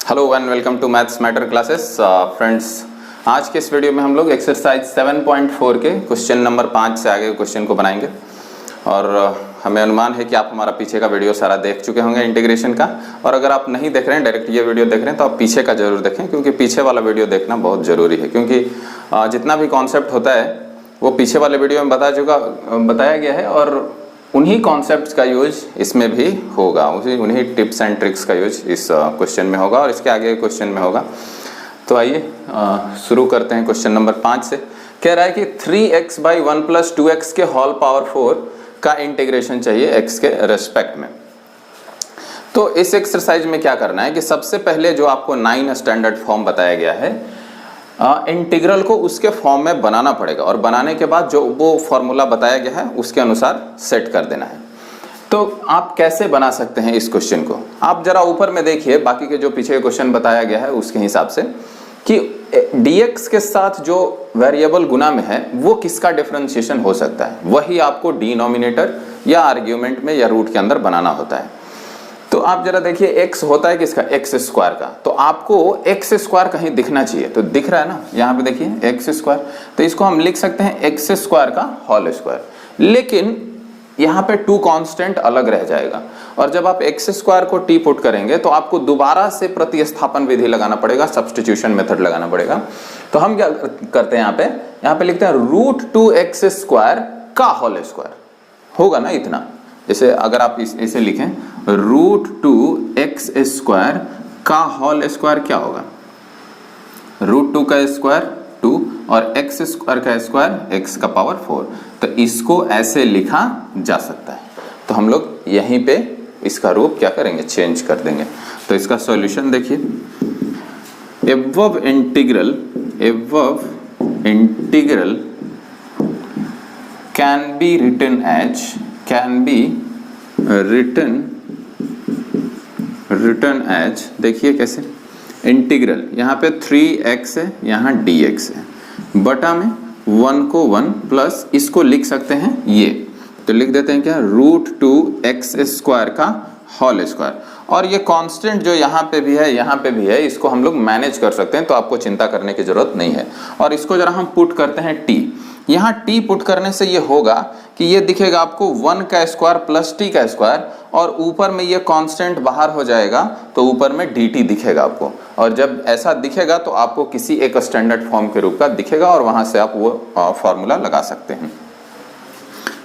Hello and welcome to maths matter classes friends. आज के इस वीडियो में हम लोग एक्सरसाइज 7.4 के क्वेश्चन नंबर 5 से आगे क्वेश्चन को बनाएंगे और हमें अनुमान है कि आप हमारा पीछे का वीडियो सारा देख चुके होंगे इंटीग्रेशन का। और अगर आप नहीं देख रहे हैं, डायरेक्ट ये वीडियो देख रहे हैं, तो आप पीछे का जरूर देखें, क्योंकि पीछे वाला वीडियो देखना बहुत ज़रूरी है। क्योंकि जितना भी कॉन्सेप्ट होता है वो पीछे वाले वीडियो में बताया गया है और उन्हीं कॉन्सेप्ट्स का यूज इसमें भी होगा, उन्हीं टिप्स एंड ट्रिक्स का यूज इस क्वेश्चन में होगा और इसके आगे क्वेश्चन में होगा। तो आइए शुरू करते हैं क्वेश्चन नंबर 5 से। कह रहा है कि 3x बाई 1 प्लस 2x के होल पावर 4 का इंटीग्रेशन चाहिए x के रेस्पेक्ट में। तो इस एक्सरसाइज में क्या करना है कि सबसे पहले जो आपको 9 स्टैंडर्ड फॉर्म बताया गया है, इंटीग्रल को उसके फॉर्म में बनाना पड़ेगा और बनाने के बाद जो वो फॉर्मूला बताया गया है उसके अनुसार सेट कर देना है। तो आप कैसे बना सकते हैं इस क्वेश्चन को, आप जरा ऊपर में देखिए, बाकी के जो पीछे क्वेश्चन बताया गया है उसके हिसाब से कि dx के साथ जो वेरिएबल गुना में है वो किसका डिफरेंशिएशन हो सकता है, वही आपको डिनोमिनेटर या आर्ग्यूमेंट में या रूट के अंदर बनाना होता है। तो आप जरा देखिए x होता है किसका, x स्क्वायर का, तो आपको x स्क्वायर कहीं दिखना चाहिए, तो दिख रहा है ना, यहाँ पे देखिए x स्क्वायर, तो इसको हम लिख सकते हैं x स्क्वायर का होल स्क्वायर। लेकिन यहाँ पे 2 कांस्टेंट अलग रह जाएगा और जब आप x स्क्वायर को t पुट करेंगे तो आपको दोबारा से प्रतिस्थापन विधि लगाना पड़ेगा, सब्स्टिट्यूशन मेथड लगाना पड़ेगा। तो हम क्या करते हैं, यहाँ पे लिखते हैं √2x स्क्वायर का होल स्क्वायर, होगा ना इतना। जैसे अगर आप इसे लिखें √2x स्क्वायर का होल स्क्वायर क्या होगा, √2 का स्क्वायर 2 और x स्क्वायर का स्क्वायर x का पावर 4। तो इसको ऐसे लिखा जा सकता है। तो हम लोग यहीं पे इसका रूप क्या करेंगे, चेंज कर देंगे। तो इसका सॉल्यूशन देखिए, above integral can be written as, देखिए कैसे, इंटीग्रल यहाँ पे 3x है, यहाँ dx है, बटा में 1 को 1 प्लस इसको लिख सकते हैं ये, तो लिख देते हैं क्या, √2x स्क्वायर का होल स्क्वायर। और ये कांस्टेंट जो यहाँ पे भी है, यहाँ पे भी है, इसको हम लोग मैनेज कर सकते हैं, तो आपको चिंता करने की जरूरत नहीं है। और इसको जरा हम पुट करते हैं t, यहाँ t पुट करने से ये होगा कि ये दिखेगा आपको 1 का स्क्वायर प्लस t का स्क्वायर, और ऊपर में ये कांस्टेंट बाहर हो जाएगा तो ऊपर में dt दिखेगा आपको। और जब ऐसा दिखेगा तो आपको किसी एक स्टैंडर्ड फॉर्म के रूप का दिखेगा और वहां से आप वो फॉर्मूला लगा सकते हैं।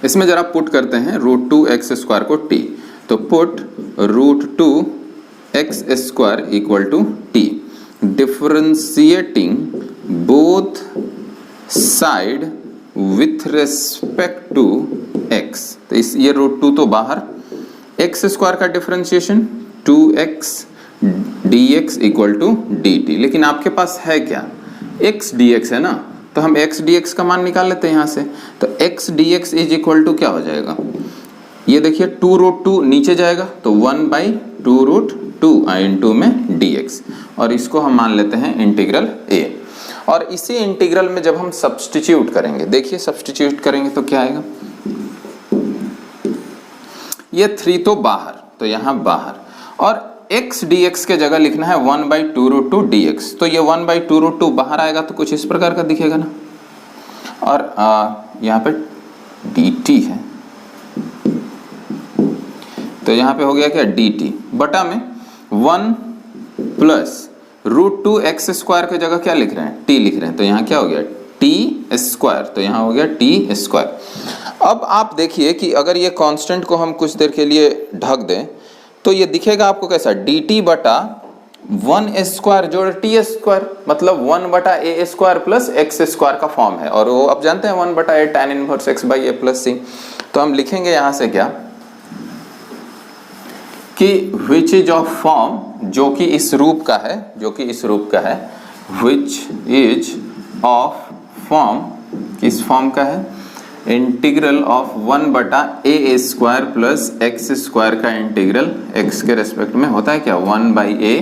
इसमें जरा पुट करते हैं √2x स्क्वायर को t, तो put √2x square equal to t, differentiating both side with respect to x। तो इस ये √2 तो बाहर, x स्क्वायर का differentiation 2x dx equal to dt। लेकिन आपके पास है क्या, x dx है ना, तो हम x dx का मान निकाल लेते हैं यहाँ से। तो x dx is equal to क्या हो जाएगा, ये देखिए 2√2 नीचे जाएगा तो 1/2√2 इंटू में dx, और इसको हम मान लेते हैं इंटीग्रल a। और इसी इंटीग्रल में जब हम सब्स्टिट्यूट करेंगे, देखिए सब्स्टिट्यूट करेंगे तो क्या आएगा, ये 3 तो बाहर, तो यहाँ बाहर, और x dx के जगह लिखना है 1/2√2 dx, तो ये 1/2√2 बाहर आएगा तो कुछ इस प्रकार का दिखेगा ना। और यहाँ पे dt है, तो यहाँ पे हो गया क्या, dt बटा में 1 प्लस √2x स्क्वायर के जगह क्या लिख रहे हैं, t लिख रहे हैं, तो यहाँ क्या हो गया, t स्क्वायर, तो यहाँ हो गया t स्क्वायर। अब आप देखिए कि अगर ये कांस्टेंट को हम कुछ देर के लिए ढक दें तो ये दिखेगा आपको कैसा, dt बटा 1 स्क्वायर जोड़ t स्क्वायर, मतलब 1 बटा a square plus x square का फॉर्म है। और वो आप जानते हैं 1 बटा a tan inverse x by a plus c। तो हम लिखेंगे यहाँ से क्या कि विच इज ऑफ फॉर्म, जो कि इस रूप का है, विच इज ऑफ फॉर्म, किस फॉर्म का है, इंटीग्रल ऑफ 1 बटा a square plus x square का इंटीग्रल x के रेस्पेक्ट में होता है क्या, 1/a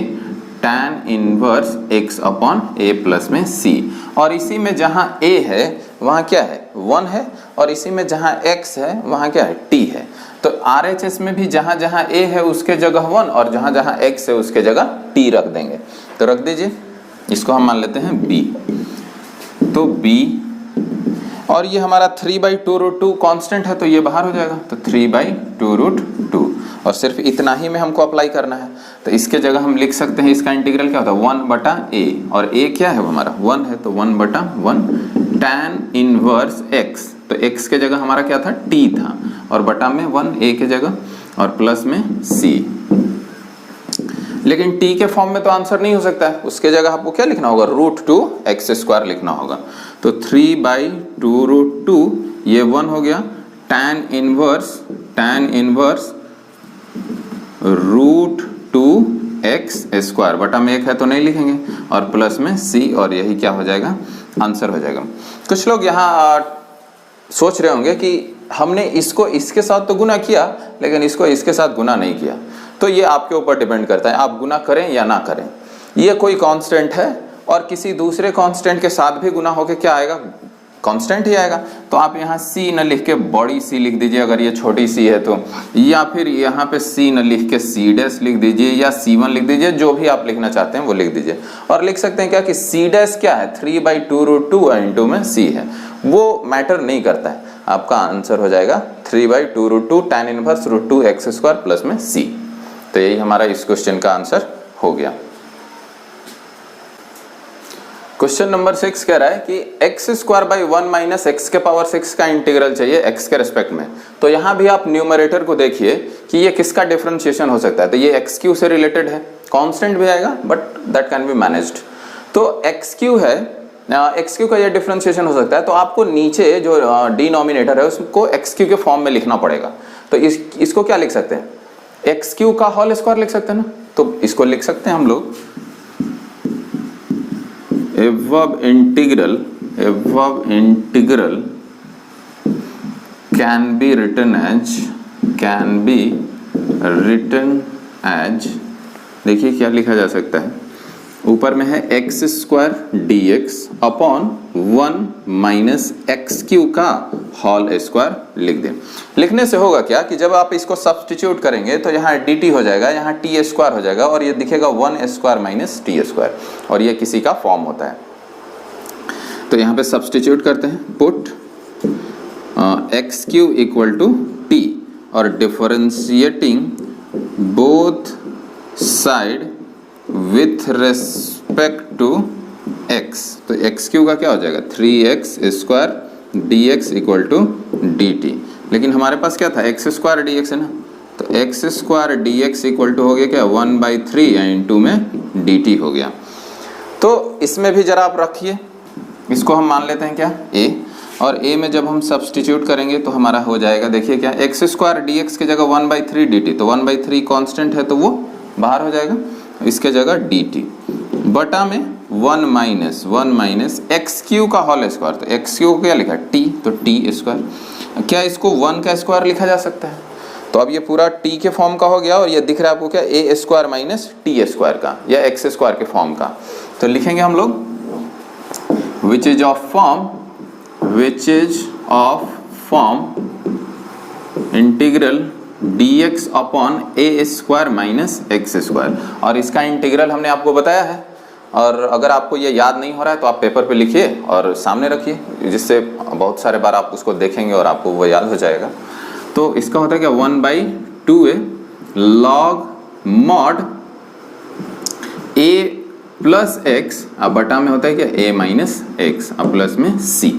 tan inverse x upon a plus में c। और इसी में जहां a है वहां क्या है, 1 है, और इसी में जहां x है वहां क्या है, t है। तो RHS में भी जहां जहां A है उसके जगह 1 और जहां जहां X है उसके जगह T रख देंगे। तो रख दीजिए, इसको हम मान लेते हैं B। तो B और ये हमारा 3/2√2 कांस्टेंट है तो ये बाहर हो जाएगा, तो 3/2√2 और सिर्फ इतना ही में हमको अप्लाई करना है। तो इसके जगह हम लिख सकते हैं, इसका इंटीग्रल क्या होता है 1/a और a क्या है वो हमारा 1 है, तो 1/1 tan इनवर्स x। तो x के जगह हमारा क्या था t था और बटा में 1 a के जगह और प्लस में c। लेकिन t के फॉर्म में तो आंसर नहीं हो सकता है, उसके जगह आपको क्या लिखना होगा √2x² लिखना होगा। तो 3/2√2 ये 1 हो गया, tan इनवर्स √2x² बटा में 1 है तो नहीं लिखेंगे और प्लस में c और यही क्या हो जाएगा आंसर हो जाएगा। कुछ लोग यहाँ सोच रहे होंगे कि हमने इसको इसके साथ तो गुना किया लेकिन इसको इसके साथ गुना नहीं किया। तो ये आपके ऊपर डिपेंड करता है, आप गुना करें या ना करें। ये कोई कांस्टेंट है और किसी दूसरे कांस्टेंट के साथ भी गुना होके क्या आएगा कांस्टेंट ही आएगा। तो आप यहाँ c न लिख के बड़ी C लिख दीजिए अगर ये छोटी c है तो, या फिर यहाँ पे c न लिख के c' लिख दीजिए या c1 लिख दीजिए, जो भी आप लिखना चाहते हैं वो लिख दीजिए। और लिख सकते हैं क्या कि c' क्या है 3/2√2 इनटू में c है, वो मैटर नहीं करता है। आपका आंसर हो जाएगा 3/2√2 tan इनवर्स √2x² प्लस में c। तो यही हमारा इस क्वेश्चन का आंसर हो गया। क्वेश्चन नंबर 6 कह रहा है कि x² - x के पावर 6 का इंटीग्रल चाहिए x के रेस्पेक्ट में। तो यहाँ भी आप न्यूमरेटर को देखिए कि ये किसका डिफरेंशिएशन हो सकता है। तो ये x³ से रिलेटेड है, कांस्टेंट भी आएगा but that can be managed. तो x³ है, x³ का ये डिफरेंशिएशन हो सकता है। तो आपको नीचे जो डिनोमिनेटर है उसको x³ के फॉर्म में लिखना पड़ेगा। तो इसको क्या लिख सकते हैं x³ का होल स्क्वायर लिख सकते हैं ना। तो इसको लिख सकते हैं हम लोग above integral can be written as देखिए क्या लिखा जा सकता है, ऊपर में है x² dx अपॉन 1 - x³ का होल स्क्वायर लिख दें। लिखने से होगा क्या कि जब आप इसको सब्स्टिट्यूट करेंगे तो यहाँ dt हो जाएगा, यहाँ t² हो जाएगा और ये दिखेगा 1² - t² और ये किसी का फॉर्म होता है। तो यहाँ पे सब्स्टिट्यूट करते हैं, पुट x³ = t और differentiating both side with respect to x। तो x³ का क्या हो जाएगा 3x² dx = dt। लेकिन हमारे पास क्या था x² dx है ना, तो x² dx हो गया क्या 1/3 इनटू में dt हो गया। तो इसमें भी जरा आप रखिए, इसको हम मान लेते हैं क्या a, और a में जब हम सब्स्टिट्यूट करेंगे तो हमारा हो जाएगा देखिए क्या x² dx की जगह 1/3 dt। तो 1/3 कांस्टेंट है तो वो बाहर हो जाएगा, इसके जगह dt बटा में 1 - x³ का होल स्क्वायर। तो x³ को क्या लिखा t, तो t²। क्या इसको 1 का स्क्वायर लिखा जा सकता है? तो अब ये पूरा t के फॉर्म का हो गया और ये दिख रहा है आपको क्या a² - t² का या x² के फॉर्म का। तो लिखेंगे हम लोग which is of form integral dx upon a² - x²। और इसका इंटीग्रल हमने आपको बताया है, और अगर आपको ये याद नहीं हो रहा है तो आप पेपर पे लिखिए और सामने रखिए, जिससे बहुत सारे बार आप उसको देखेंगे और आपको वो याद हो जाएगा। तो इसका होता है क्या 1/2a log mod a plus x अब बटा में होता है क्या a - x अब प्लस में c।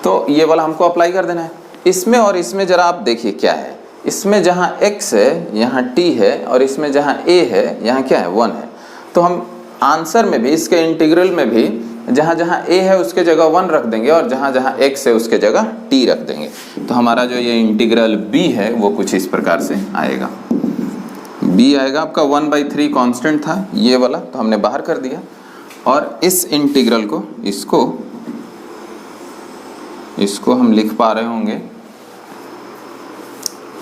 तो ये वाला हमको अप्लाई कर देना है इसमें, और इसमें जरा आप देखिए क्या है, इसमें जहाँ x है यहाँ t है और इसमें जहाँ a है यहाँ क्या है 1 है। तो हम आंसर में भी इसके इंटीग्रल में भी जहाँ जहाँ a है उसके जगह 1 रख देंगे और जहाँ जहाँ x है उसके जगह t रख देंगे। तो हमारा जो ये इंटीग्रल b है वो कुछ इस प्रकार से आएगा। b आएगा आपका 1/3 कांस्टेंट था ये वाला, तो हमने बाहर कर दिया। और इस इंटीग्रल को इसको हम लिख पा रहे होंगे,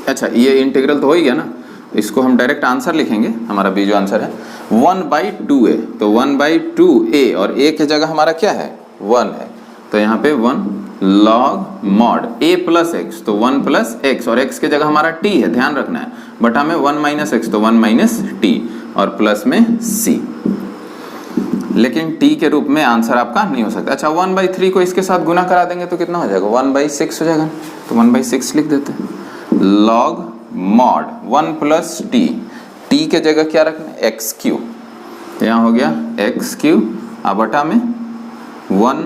अच्छा ये इंटीग्रल तो हो ही गया ना, इसको हम डायरेक्ट आंसर लिखेंगे। हमारा b जो आंसर है 1/2a, तो 1/2a और a की जगह हमारा क्या है 1 है, तो यहाँ पे 1 log mod a plus x, तो 1 प्लस एक्स, और x के जगह हमारा t है, ध्यान रखना है, बटा में 1 माइनस एक्स, तो 1 माइनस टी, और प्लस में c। लेकिन t के रूप में आंसर आपका नहीं हो सकता। अच्छा 1/3 को इसके साथ गुना करा देंगे तो कितना हो जाएगा, 1/6 हो जाएगा, तो 1/6 लिख देते हैं। Log mod 1 plus T, T के जगह क्या रखना है, एक्स क्यू, यहाँ हो गया एक्स क्यू, अब बटा में 1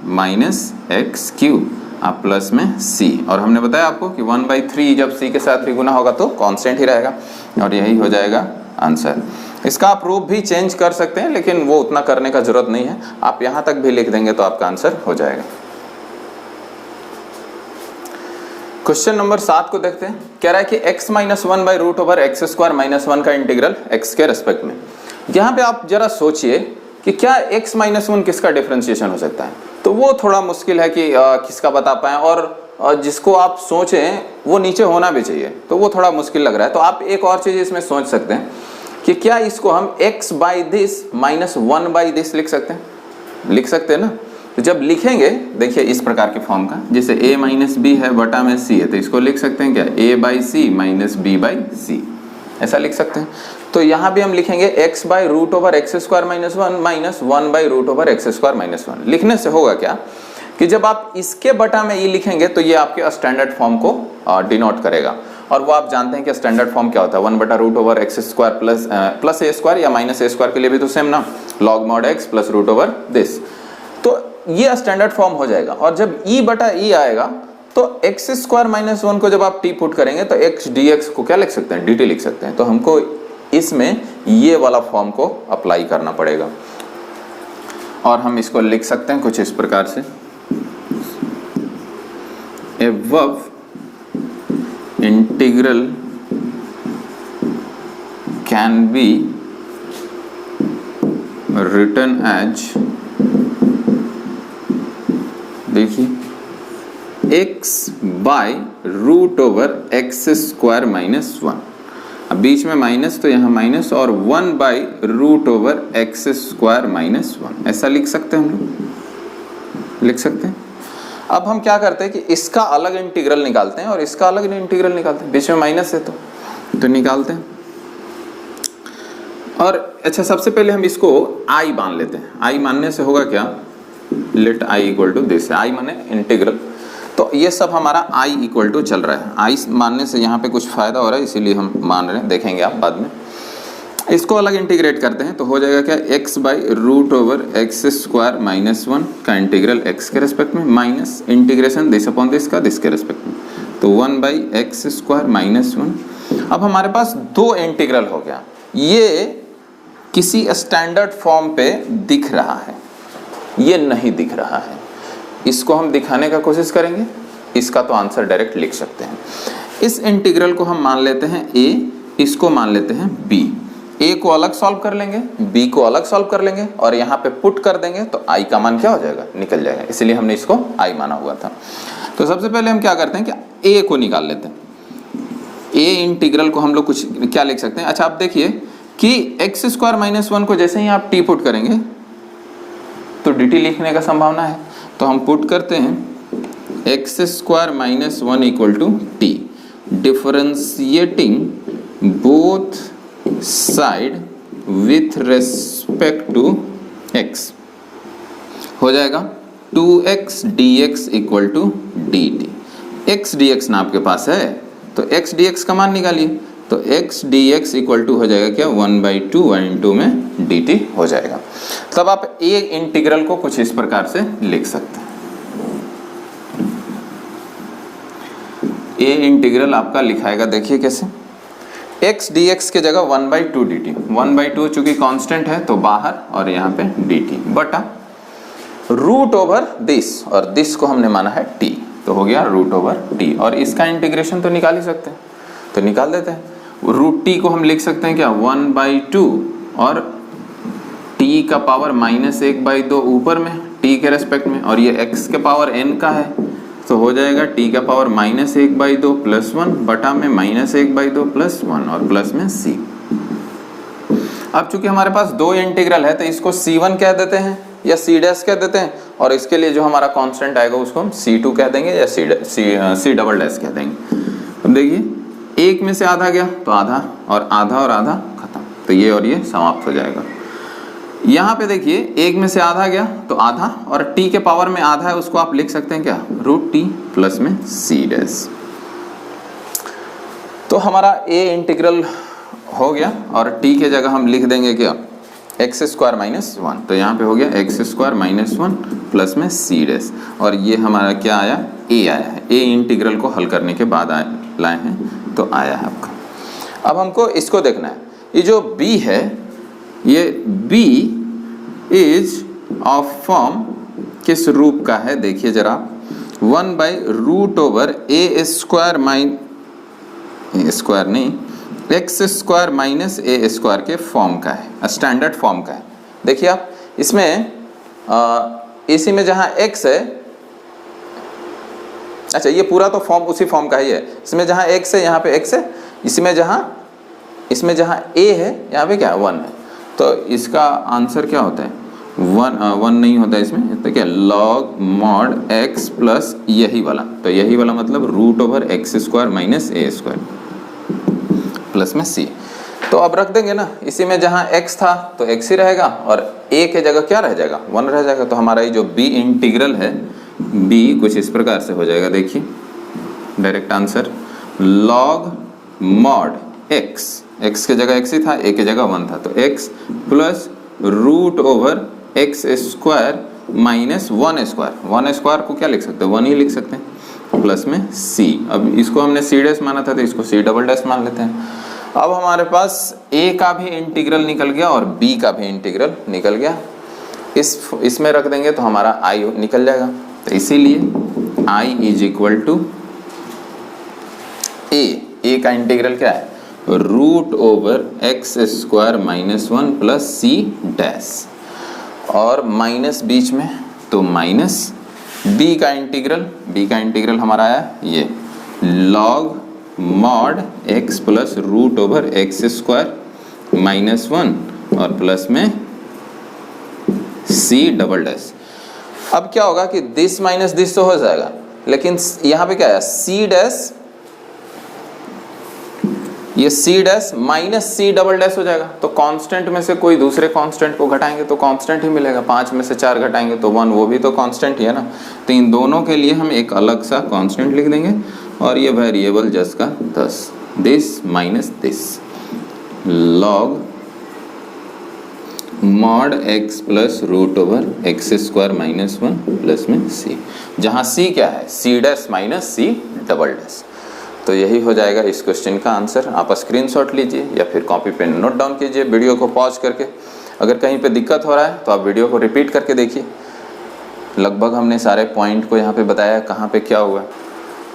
माइनस एक्स क्यू, अब प्लस में c, और हमने बताया आपको कि 1/3 जब c के साथ भी गुना होगा तो कांस्टेंट ही रहेगा, और यही हो जाएगा आंसर। इसका आप रूप भी चेंज कर सकते हैं, लेकिन वो उतना करने का जरूरत नहीं है, आप यहां तक भी लिख देंगे तो आपका आंसर हो जाएगा। क्वेश्चन नंबर 7 को देखते हैं। कह रहा है कि x माइनस 1/√x² माइनस 1 का इंटीग्रल x के रेस्पेक्ट में। यहाँ पे आप जरा सोचिए कि क्या x माइनस 1 किसका डिफरेंशिएशन हो सकता है, तो वो थोड़ा मुश्किल है कि किसका बता पाएं, और जिसको आप सोचें वो नीचे होना भी चाहिए, तो वो थोड़ा मुश्किल लग रहा है। तो आप एक और चीज इसमें सोच सकते हैं कि क्या इसको हम x by this minus 1 by this लिख सकते हैं, लिख सकते हैं ना। तो जब लिखेंगे देखिए इस प्रकार के फॉर्म का, जैसे a माइनस बी है बटा में c है, तो इसको लिख सकते हैं क्या, a by C minus B by C, ऐसा लिख सकते हैं। तो यहाँ भी हम लिखेंगे x by root over x square minus 1 minus 1 by root over x square minus 1। लिखने से होगा क्या कि जब आप इसके बटा में ये लिखेंगे तो ये आपके स्टैंडर्ड फॉर्म को डिनोट करेगा, और वो आप जानते हैं कि स्टैंडर्ड फॉर्म क्या होता है, 1 बटा root over x square plus ए स्क्वायर या माइनस ए स्क्वायर के लिए भी तो सेम ना, log mod X plus root over this. तो ये स्टैंडर्ड फॉर्म हो जाएगा, और जब e बटा e आएगा तो एक्स स्क्वायर माइनस 1 को जब आप t पुट करेंगे तो x dx को क्या लिख सकते हैं, dt लिख सकते हैं। तो हमको इसमें ये वाला फॉर्म को अप्लाई करना पड़ेगा, और हम इसको लिख सकते हैं कुछ इस प्रकार से, above integral can be written as, देखिए x by root over x square minus 1, अब बीच में माइनस तो यहाँ माइनस, और 1 by root over x square minus 1, ऐसा लिख सकते हैं हम लोग, लिख सकते हैं। अब हम क्या करते हैं कि इसका अलग इंटीग्रल निकालते हैं और इसका अलग इंटीग्रल निकालते हैं, बीच में माइनस है तो निकालते हैं। और अच्छा सबसे पहले हम इसको i मान लेते हैं। i मानने से होगा क्या, let i equal to this, i माने इंटीग्रल, तो ये सब हमारा i इक्वल टू चल रहा है। i मानने से यहाँ पे कुछ फायदा हो रहा है, इसीलिए हम मान रहे हैं, देखेंगे आप बाद में। इसको अलग इंटीग्रेट करते हैं तो हो जाएगा क्या, x by root over x square minus 1 का इंटीग्रल x के रेस्पेक्ट में, minus integration this upon this का दिस के रेस्पेक्ट में, तो 1 बाई एक्स स्क्वायर माइनस 1। अब हमारे पास दो इंटीग्रल हो गया, ये किसी स्टैंडर्ड फॉर्म पे दिख रहा है, ये नहीं दिख रहा है, इसको हम दिखाने का कोशिश करेंगे, इसका तो आंसर डायरेक्ट लिख सकते हैं। इस इंटीग्रल को हम मान लेते हैं a, इसको मान लेते हैं b। a को अलग सॉल्व कर लेंगे, b को अलग सॉल्व कर लेंगे, और यहाँ पे पुट कर देंगे तो i का मान क्या हो जाएगा, निकल जाएगा, इसलिए हमने इसको i माना हुआ था। तो सबसे पहले हम क्या करते हैं कि a को निकाल लेते हैं। a इंटीग्रल को हम लोग कुछ क्या लिख सकते हैं, अच्छा आप देखिए कि एक्स स्क्वायर माइनस 1 को जैसे ही आप t पुट करेंगे तो dt लिखने का संभावना है, तो हम पुट करते हैं x square minus 1 equal to t, differentiating both side with respect to x, हो जाएगा 2x dx equal to dt। x dx ना आपके पास है तो x dx का मान निकालिए, तो x dx इक्वल टू हो जाएगा क्या, 1/2 1/2 में dt हो जाएगा। तब आप a इंटीग्रल को कुछ इस प्रकार से लिख सकते हैं। a इंटीग्रल आपका लिखाएगा, देखिए कैसे, x dx के जगह 1/2 dt, 1/2 चूंकि कांस्टेंट है तो बाहर, और यहाँ पे dt बटा रूट ओवर दिस, और दिस को हमने माना है t, तो हो गया रूट ओवर t, और इसका इंटीग्रेशन तो निकाल ही सकते हैं, तो निकाल देते हैं। रूट t को हम लिख सकते हैं क्या, 1/2, और t का पावर -1/2 ऊपर में t के रेस्पेक्ट में, और ये x के पावर n का है, तो हो जाएगा t का पावर -1/2 प्लस 1 बटा में -1/2 प्लस 1, और प्लस में c। अब चूंकि हमारे पास दो इंटीग्रल है तो इसको c1 कह देते हैं या सी डैश कह देते हैं, और इसके लिए जो हमारा कांस्टेंट आएगा उसको हम C2 कह देंगे या सी डबल डैश कह देंगे। अब देखिए एक में से आधा गया तो आधा, और आधा खत्म, तो ये और ये समाप्त हो जाएगा। यहाँ पे देखिए एक में से आधा गया तो आधा, और t के पावर में आधा है उसको आप लिख सकते हैं क्या, √t प्लस में c डैश। तो हमारा a इंटीग्रल हो गया, और t के जगह हम लिख देंगे क्या, x² - 1, तो यहाँ पे हो गया x² - 1 प्लस में c डैश, और ये हमारा क्या आया, a आया है। a इंटीग्रल को हल करने के बाद लाए हैं तो आया है आपका। अब हमको इसको देखना है, ये जो b है, ये b इज ऑफ फॉर्म किस रूप का है, देखिए जरा, 1/√a² के फॉर्म का है, स्टैंडर्ड फॉर्म का है। देखिए आप इसमें इसी में जहाँ x है, अच्छा ये पूरा तो फॉर्म उसी फॉर्म का ही है, इसमें जहाँ x है यहाँ पे x है, इसमें जहाँ a है यहाँ पे क्या 1 है, तो इसका आंसर क्या होता है, 1 नहीं होता है इसमें, तो क्या log mod x प्लस यही वाला, तो यही वाला मतलब √x² - a² प्लस में c। तो अब रख देंगे ना, इसी में जहाँ x था तो x ही रहेगा, और a के जगह क्या रह जाएगा, 1 रह जाएगा। तो हमारा ये जो b इंटीग्रल है, b कुछ इस प्रकार से हो जाएगा, देखिए direct answer, log mod x के जगह x ही था, a के जगह 1 था, तो x प्लस √x² - 1² को क्या लिख सकते हैं, 1 ही लिख सकते हैं, प्लस में c। अब इसको हमने c डैश माना था तो इसको c डबल डैश मान लेते हैं। अब हमारे पास a का भी इंटीग्रल निकल गया और b का भी इंटीग्रल निकल गया, इसमें रख देंगे तो हमारा i निकल जाएगा। तो इसीलिए i = a का इंटीग्रल क्या है, √x² - 1 प्लस c डैश, और माइनस बीच में तो माइनस b का इंटीग्रल हमारा आया ये log mod x plus √x² - 1 और प्लस में c डबल डैश। अब क्या होगा कि दिस माइनस दिस तो हो जाएगा, लेकिन यहाँ पे क्या है, c डैश, ये c dash minus c double dash हो जाएगा। तो कांस्टेंट में से कोई दूसरे कांस्टेंट को घटाएंगे तो कांस्टेंट ही मिलेगा, 5 में से 4 घटाएंगे तो 1, वो भी तो कांस्टेंट ही है ना। तो इन दोनों के लिए हम एक अलग सा कांस्टेंट लिख देंगे, और ये वेरिएबल जस्ट का 10, this minus this, log mod x plus √x² - 1 plus में c, जहाँ c क्या है, c dash minus c double dash. तो यही हो जाएगा इस क्वेश्चन का आंसर। आप स्क्रीनशॉट लीजिए या फिर कॉपी पे नोट डाउन कीजिए वीडियो को पॉज करके। अगर कहीं पे दिक्कत हो रहा है तो आप वीडियो को रिपीट करके देखिए। लगभग हमने सारे पॉइंट को यहाँ पे बताया कहाँ पे क्या हुआ।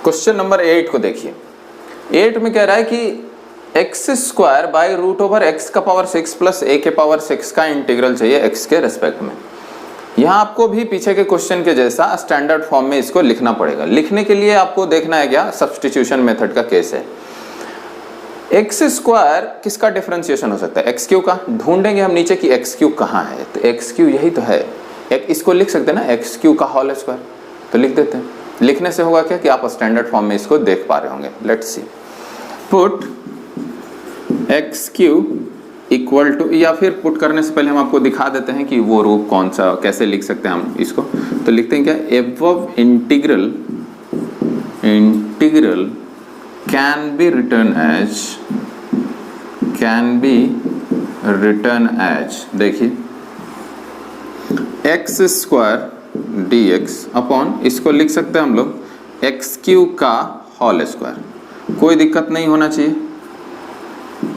क्वेश्चन नंबर 8 को देखिए। 8 में कह रहा है कि x² by √x⁻6 plus a⁻6 का इंटीग्रल चाहिए x के रेस्पेक्ट में। यहाँ आपको भी पीछे के क्वेश्चन के जैसा स्टैंडर्ड फॉर्म में इसको लिखना पड़ेगा। लिखने के लिए आपको देखना है क्या, सब्स्टिट्यूशन मेथड का केस है। x² किसका डिफरेंशिएशन हो सकता है, x³ का। ढूंढेंगे हम नीचे कि x³ कहाँ है, तो x³ यही तो है। इसको लिख सकते हैं ना, x³ का होल स्क्वायर, तो लिख देते हैं। लिखने से होगा क्या कि आप स्टैंडर्ड फॉर्म में इसको देख पा रहे होंगे। Let's see, put x³ equal to, या फिर पुट करने से पहले हम आपको दिखा देते हैं कि वो रूप कौन सा, कैसे लिख सकते हैं हम इसको। तो लिखते हैं क्या, above integral can be written as, देखिए x² dx अपॉन, इसको लिख सकते हैं हम लोग x³ का होल स्क्वायर। कोई दिक्कत नहीं होना चाहिए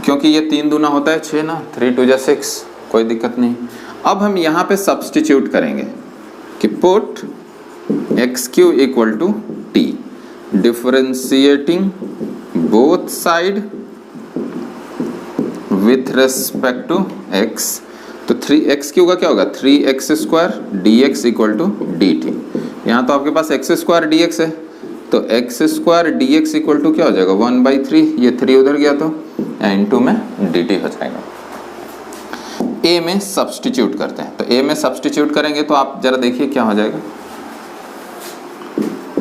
क्योंकि ये 3 दूना होता है 6 ना, 3 2 6, कोई दिक्कत नहीं। अब हम यहाँ पे सब्स्टिट्यूट करेंगे कि put x³ equal to t, differentiating both side with respect to x। तो 3x³ का क्या होगा, 3x² dx equal to dt। यहाँ तो आपके पास x² dx है, तो x² dx इक्वल टू क्या हो जाएगा, 1/3। ये 3 उधर गया तो इनटू में dt हो जाएगा। ए में सब्स्टिट्यूट करते हैं। तो ए में सब्स्टिट्यूट करेंगे तो आप जरा देखिए क्या हो जाएगा।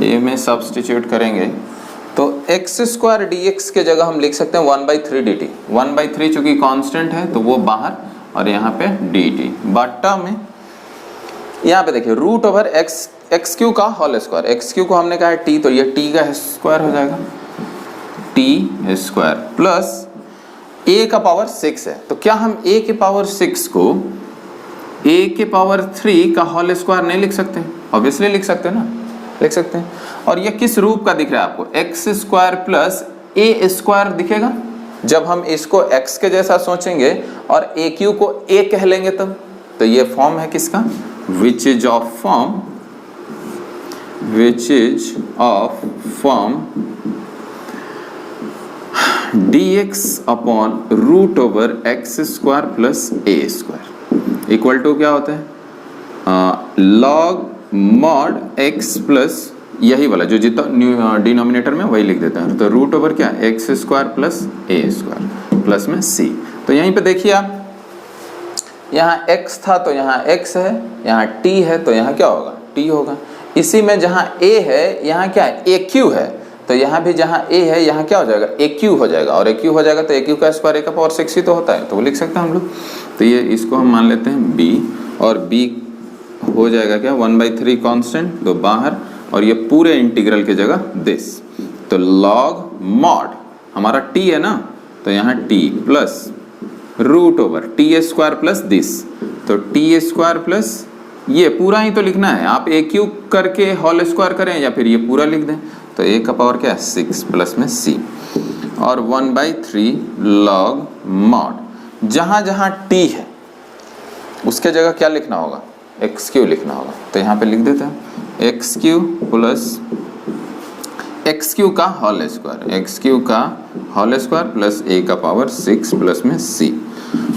ए में सब्स्टिट्यूट करेंगे तो एक्स स्क्वायर डी एक्स के जगह हम लिख सकते हैं 1/3 डी टी। 1/3 चूंकि कांस्टेंट है तो वो बाहर और यहाँ पे डी टी बट्टा में यहाँ पे देखिए रूट ओवर एक्स क्यू का होल स्क्वायर। एक्स क्यू को हमने कहा है टी, तो ये टी का स्क्वायर हो जाएगा, टी स्क्वायर प्लस ए का पावर 6 है। तो क्या हम ए के पावर 6 को ए के पावर 3 का होल स्क्वायर नहीं लिख सकते? ऑब्वियसली लिख सकते हैं ना, लिख सकते हैं। और ये किस रूप का दिख रहा है आपको? एक्स स्क्वायर प्लस ए स्क्वायर दिखेगा जब हम इसको x के जैसा सोचेंगे और ए क्यू को a कह लेंगे तब। तो ये फॉर्म है किसका? Which is of form dx upon root over x square plus A square equal to क्या होता है? लॉग मॉड x प्लस यही वाला जो जितना डिनोमिनेटर में वही लिख देते हैं। तो रूट ओवर क्या? एक्स स्क्वायर प्लस ए स्क्वायर प्लस में c। तो यहीं पे देखिए आप, यहाँ x था तो यहाँ x है, यहाँ t है तो यहाँ क्या होगा? t होगा। इसी में जहाँ a है यहाँ क्या है? aq है, तो यहाँ भी जहाँ a है यहाँ क्या हो जाएगा? aq हो जाएगा। और aq हो जाएगा तो aq का स्क्वायर a का पावर 6 ही तो होता है, तो वो लिख सकते हैं हम लोग। तो ये इसको हम मान लेते हैं b, और b हो जाएगा क्या? 1/3 कांस्टेंट तो बाहर, और ये पूरे इंटीग्रल की जगह दिस। तो लॉग मॉड हमारा t है ना, तो यहाँ t plus root over t square plus this. तो टी स्क्वायर प्लस ये पूरा ही तो लिखना है। आप ए क्यू करके होल स्क्वायर करें या फिर ये पूरा लिख दें। तो ए का पावर क्या है? 6 प्लस में c, और 1/3 लॉग मॉड जहाँ जहाँ t है उसके जगह क्या लिखना होगा? एक्स क्यू लिखना होगा। तो यहाँ पे लिख देते हैं x Q plus x Q का होल स्क्वायर, एक्स क्यू का होल स्क्वायर प्लस ए का पावर 6 प्लस में c,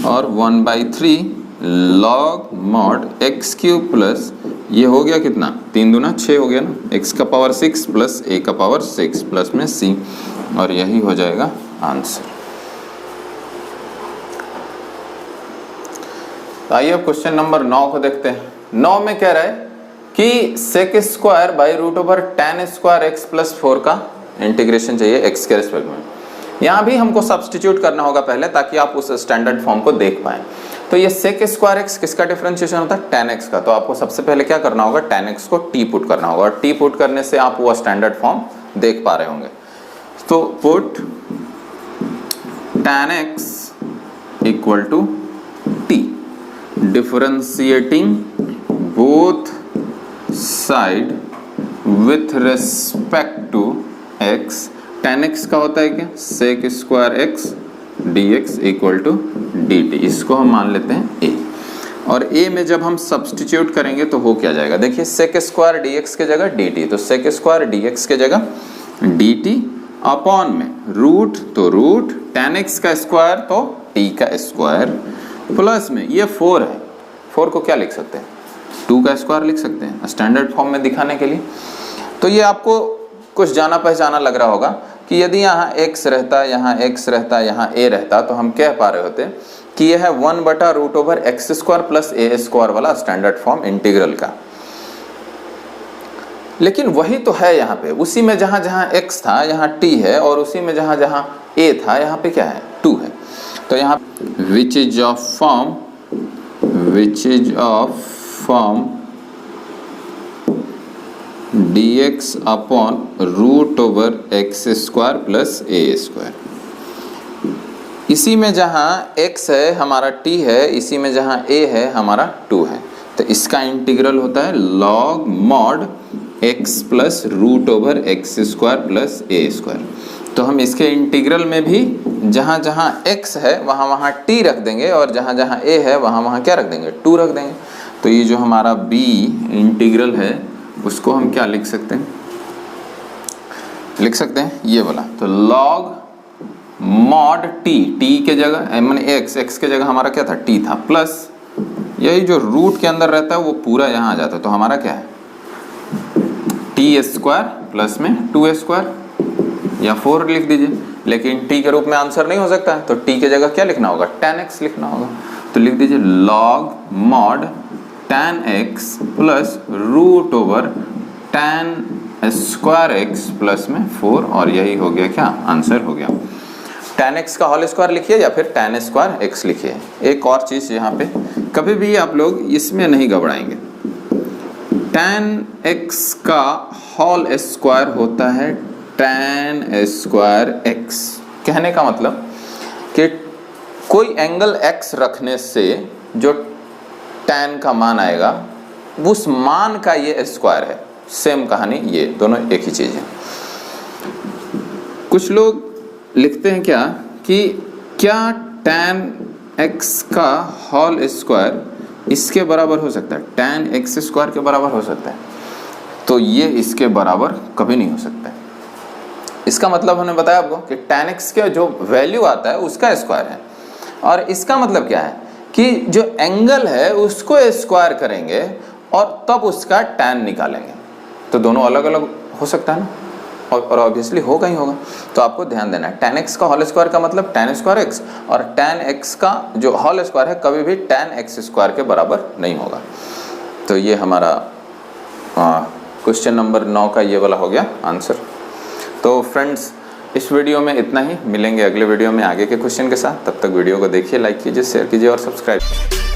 और 1/3 log mod x Q plus ये हो गया कितना? 3 दूना 6 हो गया ना, x का पावर 6 प्लस a का पावर 6 प्लस में c, और यही हो जाएगा आंसर। आइए अब क्वेश्चन नंबर 9 को देखते हैं। 9 में कह रहा है कि sec square by root over tan square x plus 4 का इंटीग्रेशन चाहिए x के रिस्पेक्ट में। यहाँ भी हमको सब्सटीट्यूट करना होगा पहले, ताकि आप उस स्टैंडर्ड फॉर्म को देख पाएं। तो ये सेक स्क्वायर एक्स किसका डिफरेंशिएशन होता है? tan x का। तो आपको सबसे पहले क्या करना होगा? tan x को t पुट करना होगा, और t पुट करने से आप वो स्टैंडर्ड फॉर्म देख पा रहे होंगे। तो put tan x equal to t, differentiating both side with respect to x। tan x का होता है क्या? Sec square x dx equal to dt। इसको हम मान लेते हैं a, और a में जब हम सब्सटीट्यूट करेंगे तो हो क्या जाएगा? देखिए सेक स्क्वायर dx के जगह dt, तो सेक स्क्वायर dx के जगह dt अपॉन में रूट, तो रूट tan x का स्क्वायर तो t का स्क्वायर प्लस में ये 4 है। 4 को क्या लिख सकते हैं? 2 का स्क्वायर लिख सकते हैं स्टैंडर्ड फॉर्म में दिखाने के लिए। तो ये आपको कुछ जाना पहचाना लग रहा होगा कि यदि यहाँ x रहता, यहाँ x रहता, यहाँ a रहता, तो हम कह पा रहे होते कि यह है 1/रूट ओवर एक्स स्क्वायर प्लस ए स्क्वायर वाला स्टैंडर्ड फॉर्म इंटीग्रल का। लेकिन वही तो है यहाँ पे, उसी में जहाँ जहाँ x था यहाँ t है, और उसी में जहाँ जहाँ a था यहाँ पे क्या है? 2 है। तो यहाँ which is of form dx upon root over x square plus A square. इसी में जहाँ x है हमारा t है, इसी में जहाँ a है हमारा 2 है। तो इसका इंटीग्रल होता है log mod x plus root over x square plus ए स्क्वायर। तो हम इसके इंटीग्रल में भी जहाँ जहाँ x है वहाँ वहाँ t रख देंगे, और जहाँ जहाँ a है वहाँ वहाँ क्या रख देंगे? 2 रख देंगे। तो ये जो हमारा b इंटीग्रल है उसको हम क्या लिख सकते हैं? लिख सकते हैं ये वाला। तो log मॉड t के जगह मैंने x के जगह हमारा क्या था? t था, प्लस यही जो रूट के अंदर रहता है वो पूरा यहाँ आ जाता है। तो हमारा क्या है? t स्क्वायर प्लस में 2 स्क्वायर या 4 लिख दीजिए, लेकिन t के रूप में आंसर नहीं हो सकता है, तो t के जगह क्या लिखना होगा? tan x लिखना होगा। तो लिख दीजिए log mod tan x plus root over tan square x plus में 4, और यही हो गया क्या आंसर हो गया। tan x का होल स्क्वायर लिखिए या फिर tan स्क्वायर x लिखिए। एक और चीज़ यहाँ पे कभी भी आप लोग इसमें नहीं घबराएंगे, tan x का होल स्क्वायर होता है tan स्क्वायर x। कहने का मतलब कि कोई एंगल x रखने से जो tan का मान आएगा उस मान का ये स्क्वायर है। सेम कहानी, ये दोनों एक ही चीज़ है। कुछ लोग लिखते हैं क्या tan x का होल स्क्वायर इसके बराबर हो सकता है, tan x स्क्वायर के बराबर हो सकता है? तो ये इसके बराबर कभी नहीं हो सकता है। इसका मतलब हमने बताया आपको कि tan x के जो वैल्यू आता है उसका स्क्वायर है, और इसका मतलब क्या है कि जो एंगल है उसको स्क्वायर करेंगे और तब उसका tan निकालेंगे। तो दोनों अलग अलग हो सकता है ना, और ऑब्वियसली होगा ही होगा। तो आपको ध्यान देना है, tan x का होल स्क्वायर का मतलब tan स्क्वायर x, और tan x का जो होल स्क्वायर है कभी भी tan x स्क्वायर के बराबर नहीं होगा। तो ये हमारा क्वेश्चन नंबर 9 का ये वाला हो गया आंसर। तो फ्रेंड्स, इस वीडियो में इतना ही, मिलेंगे अगले वीडियो में आगे के क्वेश्चन के साथ। तब तक वीडियो को देखिए, लाइक कीजिए, शेयर कीजिए और सब्सक्राइब कीजिए।